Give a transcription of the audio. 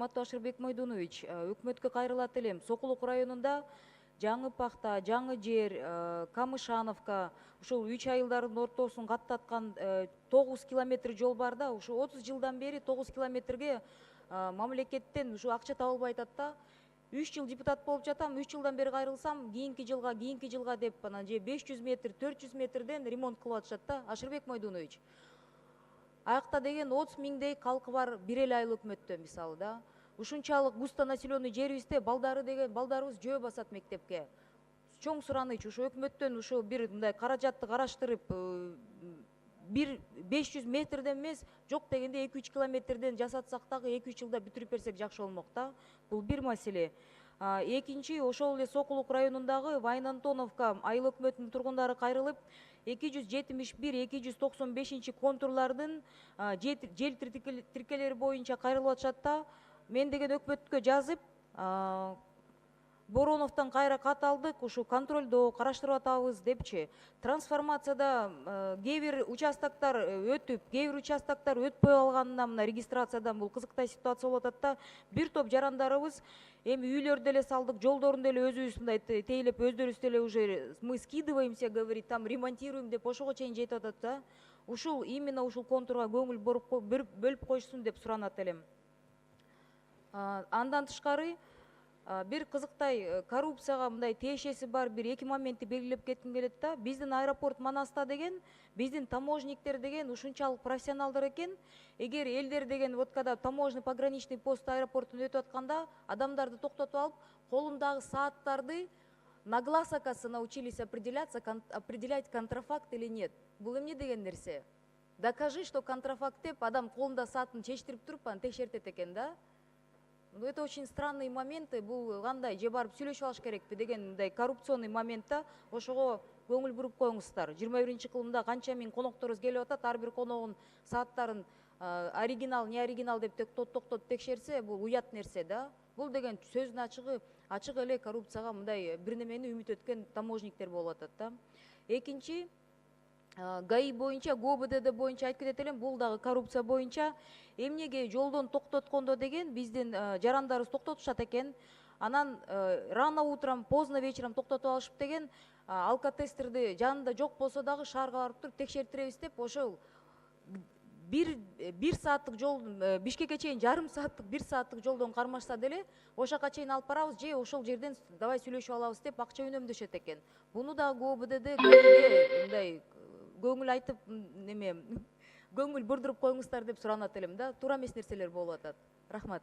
урматтуу Ашырбек Мойдунович, өкмөткө кайрылат элем. Сокулук районунда Жаңы Пахта, Жаңы Жер, Камышановка, ушул 3 айылдардын ортосун каттаткан 9 километр жол бар да, ушу 30 жылдан бери 9 километрге мамлекеттен ушу акча табылбай атат да. 3 жыл депутат болуп жатам, 3 жылдан бери кайрылсам, кийинки жылга деп анан же 500 метр, 400 метрден ремонт кылып атышат да. Ашырбек Мойдунович, аякта деген 30 миңдей калкы бар бир эле айыл өкмөттө мисалы да. Ушунчалык густо населенный жерибизде балдарыбыз жөө басат мектепке. Чоң сураныч ушу өкмөттөн ушу бир мындай каражатты караштырып, бир 500 метрден эмес, жок дегенде 2-3 километрден жасатсак дагы 2-3 жылда бүтүрүп берсек жакшы болмок да. Бул бир маселе. Экинчи, ошол эле Сокулук районундагы Вайн Антоновка айыл өкмөтүнүн тургундары кайрылып, 271-295 контурлардын жер тиркелери боюнча кайрылып атышат да. Мен деген өкмөткө жазып, Бороновдон кайра кат алдык, ушу контролдоо караштырып атабыз депчи. Трансформацияда кээ бир участоктор өтүп, кээ бир участоктор өтпөй алганынан мына регистрациядан бул кызыктай ситуация болуп атат да. Бир топ жарандарыбыз эми үйлөрдү деле салдык, жолдорун деле өзүбүз мындай тейлеп, өздөрүбүз деле уже мы скидываемся, говорит, там ремонтируем деп ошого чейин жетип атат да. Ушул именно ушул контурга көңүл бөлүп коюшсун деп суранат элем. Андан тышкары бир кызыктай коррупцияга мындай тиешеси бар бир эки моментти белгилеп кетким келет да. Биздин аэропорт Манаста деген, биздин таможниктер деген ушунчалык профессионалдар экен. Эгер элдер деген вот когда таможенный пограничный пост аэропорттун өтүп атканда адамдарды токтотуп алып, колундагы сааттарды на глаз, оказывается, научились определять контрафакт или нет. Бул эмне деген нерсе? Докажи, что контрафакт деп адам колунда саатын чечтирип туруп анан текшертет экен да. Это очень странные моменты, бул кандай же барып сүйлөшүп алыш керекпи деген мындай коррупционный моментта, ошого көңүл буруп коюңуздар. 21-кылымда канча миң конокторубуз келип атат, ар бир коногун сааттарын оригинал, не оригинал деп токтоп текшерсе, бул уят нерсе да. Бул деген сөздүн ачык эле коррупцияга мындай бир немени үмүт өткөн таможниктер болуп атат да. Экинчи, ГАИ боюнча, ГОБДД боюнча айтып кетет элем, бул дагы коррупция боюнча. Эмнеге жолдон токтоткондо деген биздин жарандарыбыз токтотушат экен. Анан рано утром, поздно вечером токтотуп алышып деген, алкотестерди жанында жок болсо дагы шаарга барып туруп текшертиребиз деп, ошол бир сааттык жол, Бишкекке чейин жарым сааттык, 1 сааттык жолдон кармашса деле, ошака чейин алып барабыз, же ошол жерден давай сүйлөшүп алабыз деп акча үнөмдөшөт экен. Буну да ГОБДД мындай көңүл айтып, көңүл бурдуруп коюңуздар деп суранат элем да. Туура эмес нерселер болуп атат. Рахмат.